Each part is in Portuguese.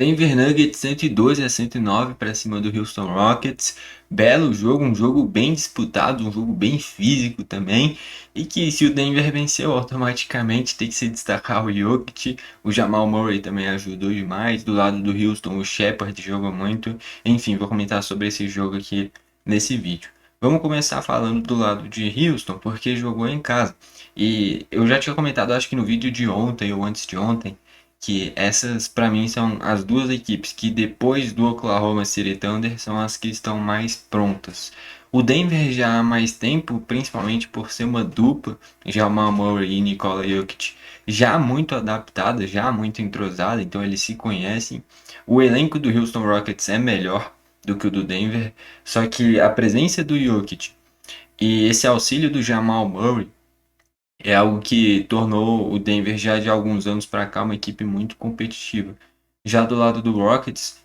Denver Nuggets 112-109 para cima do Houston Rockets. Belo jogo, um jogo bem disputado, um jogo bem físico também. E que se o Denver venceu, automaticamente tem que se destacar o Jokic. O Jamal Murray também ajudou demais. Do lado do Houston, o Shepard jogou muito. Enfim, vou comentar sobre esse jogo aqui nesse vídeo. Vamos começar falando do lado de Houston, porque jogou em casa. E eu já tinha comentado, acho que no vídeo de ontem ou antes de ontem, que essas para mim são as duas equipes que depois do Oklahoma City Thunder são as que estão mais prontas. O Denver já há mais tempo, principalmente por ser uma dupla, Jamal Murray e Nikola Jokic, já muito adaptada, já muito entrosada, então eles se conhecem. O elenco do Houston Rockets é melhor do que o do Denver, só que a presença do Jokic e esse auxílio do Jamal Murray é algo que tornou o Denver já de alguns anos para cá uma equipe muito competitiva. Já do lado do Rockets,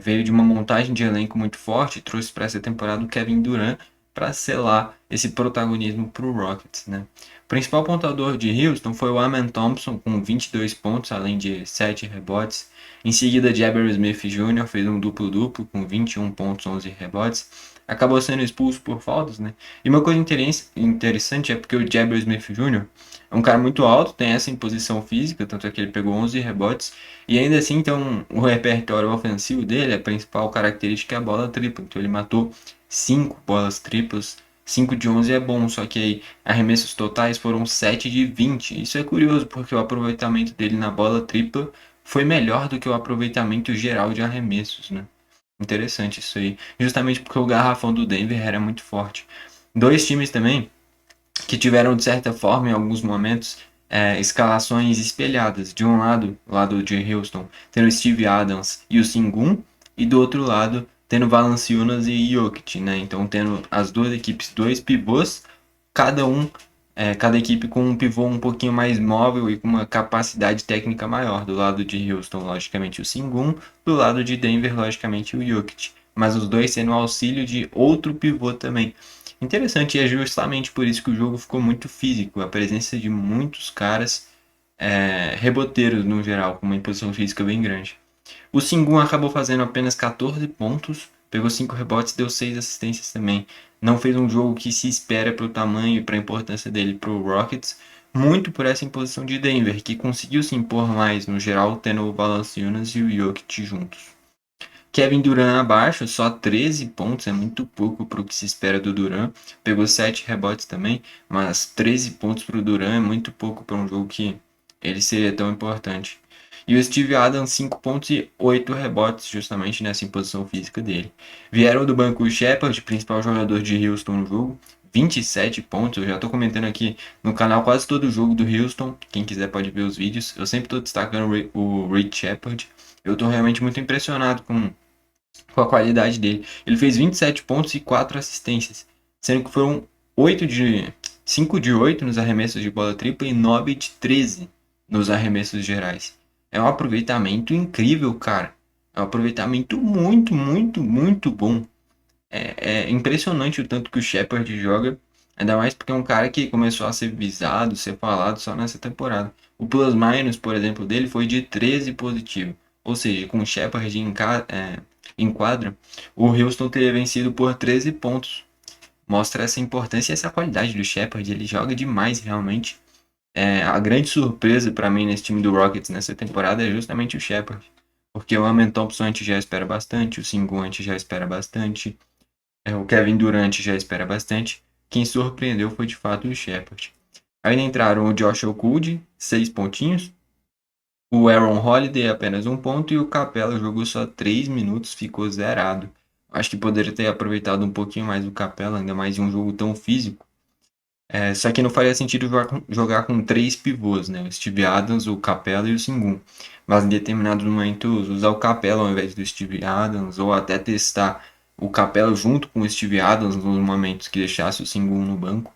veio de uma montagem de elenco muito forte, trouxe para essa temporada o Kevin Durant para selar esse protagonismo para o Rockets, né? O principal pontuador de Houston foi o Amen Thompson, com 22 pontos, além de 7 rebotes. Em seguida, Jabari Smith Jr. fez um duplo-duplo, com 21 pontos, 11 rebotes. Acabou sendo expulso por faltas, né? E uma coisa interessante é porque o Jabari Smith Jr. é um cara muito alto, tem essa imposição física, tanto é que ele pegou 11 rebotes, e ainda assim, então, o repertório ofensivo dele, a principal característica é a bola tripla. Então ele matou 5 bolas triplas, 5 de 11 é bom, só que aí arremessos totais foram 7 de 20. Isso é curioso, porque o aproveitamento dele na bola tripla foi melhor do que o aproveitamento geral de arremessos, né? Interessante isso aí. Justamente porque o garrafão do Denver era muito forte. Dois times também que tiveram, de certa forma, em alguns momentos, escalações espelhadas. De um lado, o lado de Houston, tendo Steve Adams e o Sengun, e do outro lado, tendo Valanciunas e Jokic, né? Então, tendo as duas equipes, dois pivôs, cada um, cada equipe com um pivô um pouquinho mais móvel e com uma capacidade técnica maior. Do lado de Houston, logicamente, o Sengun, do lado de Denver, logicamente, o Jokic. Mas os dois tendo o auxílio de outro pivô também. Interessante, e é justamente por isso que o jogo ficou muito físico, a presença de muitos caras reboteiros no geral, com uma imposição física bem grande. O Sengun acabou fazendo apenas 14 pontos, pegou 5 rebotes, deu 6 assistências também. Não fez um jogo que se espera para o tamanho e para a importância dele para o Rockets, muito por essa imposição de Denver, que conseguiu se impor mais no geral, tendo o Valanciunas e o Jokic juntos. Kevin Durant abaixo, só 13 pontos, é muito pouco para o que se espera do Durant. Pegou 7 rebotes também, mas 13 pontos para o Durant é muito pouco para um jogo que ele seria tão importante. E o Steve Adams, 5 pontos e 8 rebotes, justamente nessa imposição física dele. Vieram do banco o Shepard, principal jogador de Houston no jogo, 27 pontos. Eu já estou comentando aqui no canal quase todo o jogo do Houston. Quem quiser pode ver os vídeos. Eu sempre estou destacando o Reed Shepard. Eu estou realmente muito impressionado com a qualidade dele. Ele fez 27 pontos e 4 assistências, sendo que foram 5 de 8 nos arremessos de bola tripla e 9 de 13 nos arremessos gerais. É um aproveitamento incrível, cara. É um aproveitamento muito, muito, muito bom. É impressionante o tanto que o Shepard joga, ainda mais porque é um cara que começou a ser visado, ser falado só nessa temporada. O plus-minus, por exemplo, dele foi de 13 positivo. Ou seja, com o Shepard em quadra, o Houston teria vencido por 13 pontos. Mostra essa importância e essa qualidade do Shepard. Ele joga demais, realmente. A grande surpresa para mim nesse time do Rockets nessa temporada é justamente o Shepard. Porque o Amen Thompson a gente já espera bastante, o Sengun a gente já espera bastante. O Kevin Durant já espera bastante. Quem surpreendeu foi de fato o Shepard. Ainda entraram o Josh Okogie, 6 pontinhos. O Aaron Holiday, apenas um ponto. E o Capela jogou só 3 minutos, ficou zerado. Acho que poderia ter aproveitado um pouquinho mais o Capela, ainda mais em um jogo tão físico. Só que não faria sentido jogar com 3 pivôs, né? O Steve Adams, o Capela e o Sengun. Mas em determinados momentos usar o Capela ao invés do Steve Adams, ou até testar o Capela junto com o Steve Adams nos momentos que deixasse o Sengun no banco.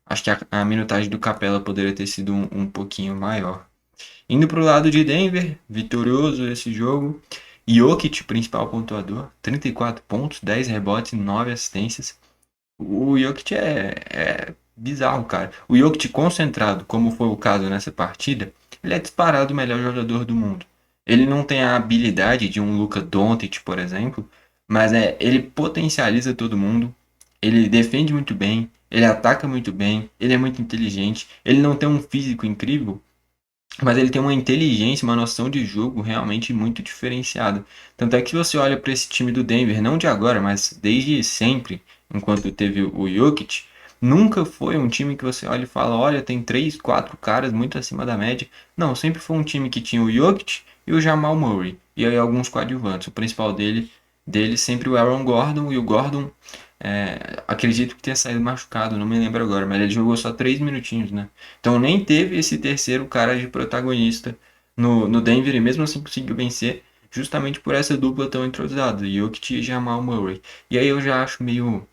Acho que a minutagem do Capela poderia ter sido um pouquinho maior. Indo para o lado de Denver, vitorioso esse jogo. Jokic, principal pontuador, 34 pontos, 10 rebotes, 9 assistências. O Jokic é bizarro, cara. O Jokic concentrado, como foi o caso nessa partida, ele é disparado o melhor jogador do mundo. Ele não tem a habilidade de um Luka Doncic, por exemplo, mas ele potencializa todo mundo, ele defende muito bem, ele ataca muito bem, ele é muito inteligente, ele não tem um físico incrível, mas ele tem uma inteligência, uma noção de jogo realmente muito diferenciada. Tanto é que se você olha para esse time do Denver, não de agora, mas desde sempre, enquanto teve o Jokic, nunca foi um time que você olha e fala, olha, tem 3, 4 caras muito acima da média. Não, sempre foi um time que tinha o Jokic e o Jamal Murray, e aí alguns coadjuvantes. O principal dele sempre o Aaron Gordon, e o Gordon acredito que tenha saído machucado, não me lembro agora, mas ele jogou só 3 minutinhos, né? Então nem teve esse terceiro cara de protagonista no Denver e mesmo assim conseguiu vencer justamente por essa dupla tão entrosada, Jokic e Jamal Murray. E aí eu já acho meio,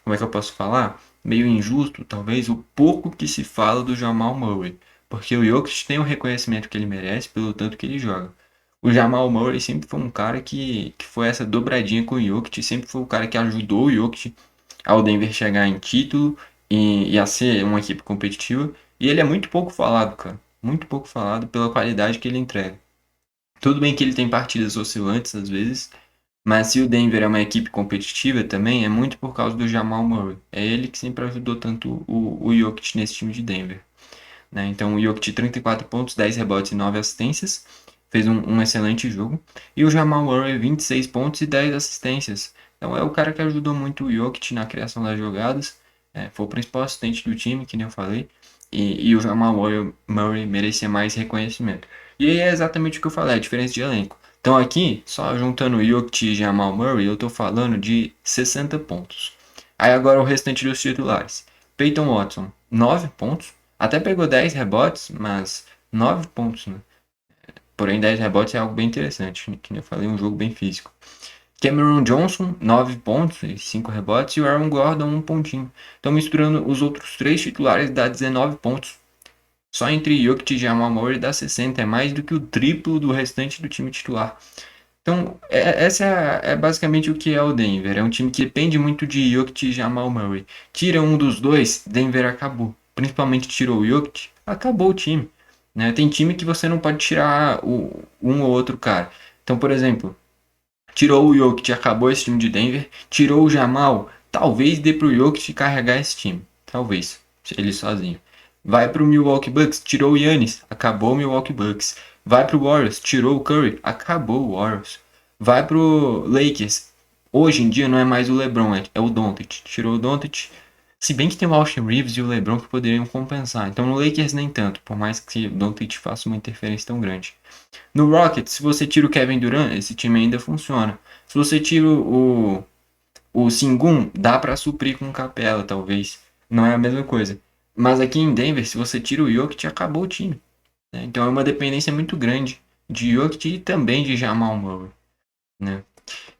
como é que eu posso falar? Meio injusto, talvez, o pouco que se fala do Jamal Murray. Porque o Jokic tem o reconhecimento que ele merece pelo tanto que ele joga. O Jamal Murray sempre foi um cara que foi essa dobradinha com o Jokic, sempre foi o cara que ajudou o Jokic ao Denver chegar em título e a ser uma equipe competitiva. E ele é muito pouco falado, cara. Muito pouco falado pela qualidade que ele entrega. Tudo bem que ele tem partidas oscilantes às vezes, mas se o Denver é uma equipe competitiva também, é muito por causa do Jamal Murray. É ele que sempre ajudou tanto o Jokic nesse time de Denver. Né? Então o Jokic 34 pontos, 10 rebotes e 9 assistências. Fez um excelente jogo. E o Jamal Murray 26 pontos e 10 assistências. Então é o cara que ajudou muito o Jokic na criação das jogadas. Foi o principal assistente do time, que nem eu falei. E o Jamal Murray merecia mais reconhecimento. E aí é exatamente o que eu falei, a diferença de elenco. Então aqui, só juntando o Jokic e Jamal Murray, eu tô falando de 60 pontos. Aí agora o restante dos titulares. Peyton Watson, 9 pontos. Até pegou 10 rebotes, mas 9 pontos, né? Porém, 10 rebotes é algo bem interessante, né? Que nem eu falei, um jogo bem físico. Cameron Johnson, 9 pontos e 5 rebotes. E o Aaron Gordon, 1 pontinho. Então, misturando os outros 3 titulares, dá 19 pontos. Só entre Jokic e Jamal Murray dá 60. É mais do que o triplo do restante do time titular. Então, essa é basicamente o que é o Denver. É um time que depende muito de Jokic e Jamal Murray. Tira um dos dois, Denver acabou. Principalmente tirou o Jokic, acabou o time. Né? Tem time que você não pode tirar um ou outro cara. Então, por exemplo, tirou o Jokic, acabou esse time de Denver. Tirou o Jamal, talvez dê pro Jokic carregar esse time. Talvez, ele sozinho. Vai pro Milwaukee Bucks, tirou o Giannis, acabou o Milwaukee Bucks. Vai pro Warriors, tirou o Curry, acabou o Warriors. Vai pro Lakers, hoje em dia não é mais o LeBron, é o Doncic. Tirou o Doncic, se bem que tem o Austin Reeves e o LeBron que poderiam compensar. Então no Lakers nem tanto, por mais que o Doncic faça uma interferência tão grande. No Rockets, se você tira o Kevin Durant, esse time ainda funciona. Se você tira o Sengun, dá para suprir com Capela, talvez. Não é a mesma coisa. Mas aqui em Denver, se você tira o Jokic, acabou o time. Né? Então é uma dependência muito grande de Jokic e também de Jamal Murray. Né?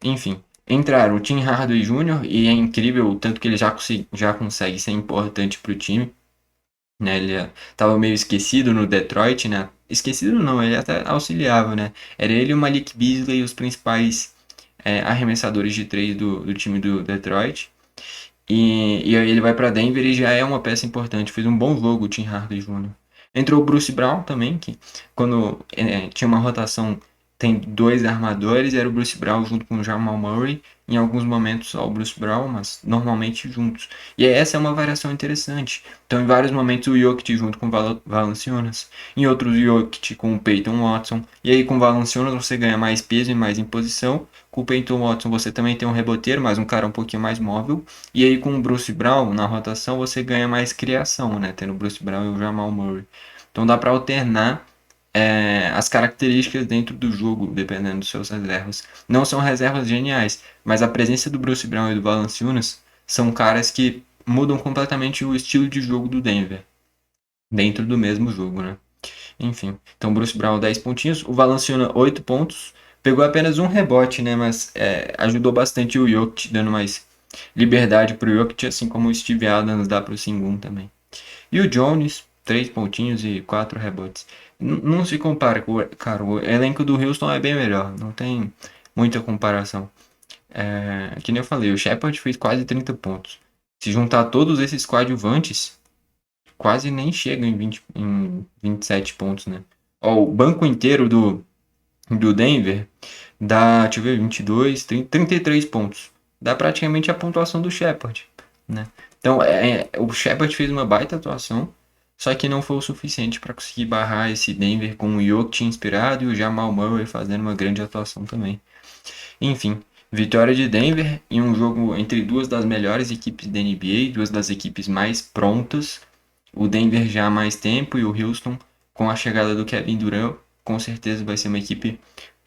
Enfim, entraram o Tim Hardaway Jr. e é incrível o tanto que ele já consegue ser importante para o time. Né? Ele estava meio esquecido no Detroit, né? Esquecido não, ele até auxiliava, né? Era ele e o Malik Beasley os principais arremessadores de três do time do Detroit. E aí ele vai para Denver e já é uma peça importante. Fez um bom jogo o Tim Hardaway Jr. Entrou o Bruce Brown também, que quando tinha uma rotação, tem dois armadores, era o Bruce Brown junto com o Jamal Murray. Em alguns momentos só o Bruce Brown, mas normalmente juntos. E essa é uma variação interessante. Então em vários momentos o Jokic junto com o Valanciunas, em outros o Jokic com o Peyton Watson. E aí com o Valanciunas você ganha mais peso e mais imposição. Com o Peyton Watson você também tem um reboteiro, mas um cara um pouquinho mais móvel. E aí com o Bruce Brown na rotação você ganha mais criação, né? Tendo o Bruce Brown e o Jamal Murray. Então dá para alternar as características dentro do jogo, dependendo dos seus reservas. Não são reservas geniais, mas a presença do Bruce Brown e do Valanciunas são caras que mudam completamente o estilo de jogo do Denver, dentro do mesmo jogo, né? Enfim, então Bruce Brown 10 pontinhos, o Valanciunas 8 pontos, pegou apenas um rebote, né? Mas ajudou bastante o Jokic, dando mais liberdade para o Jokic, assim como o Steve Adams dá para o Sengun também. E o Jones, 3 pontinhos e 4 rebotes. Não se compara com cara, o elenco do Houston é bem melhor, não tem muita comparação. Que nem eu falei, o Shepard fez quase 30 pontos. Se juntar todos esses coadjuvantes, quase nem chega em 27 pontos, né? Ó, o banco inteiro do Denver dá, deixa eu ver, 22, 30, 33 pontos. Dá praticamente a pontuação do Shepard, né? Então, o Shepard fez uma baita atuação, só que não foi o suficiente para conseguir barrar esse Denver com o Jokic inspirado e o Jamal Murray fazendo uma grande atuação também. Enfim, vitória de Denver em um jogo entre duas das melhores equipes da NBA, duas das equipes mais prontas. O Denver já há mais tempo e o Houston, com a chegada do Kevin Durant, com certeza vai ser uma equipe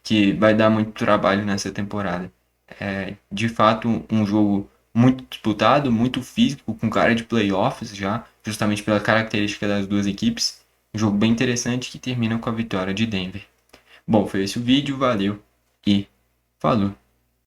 que vai dar muito trabalho nessa temporada. É, de fato, um jogo muito disputado, muito físico, com cara de playoffs já, justamente pela característica das duas equipes. Um jogo bem interessante que termina com a vitória de Denver. Bom, foi esse o vídeo, valeu e falou!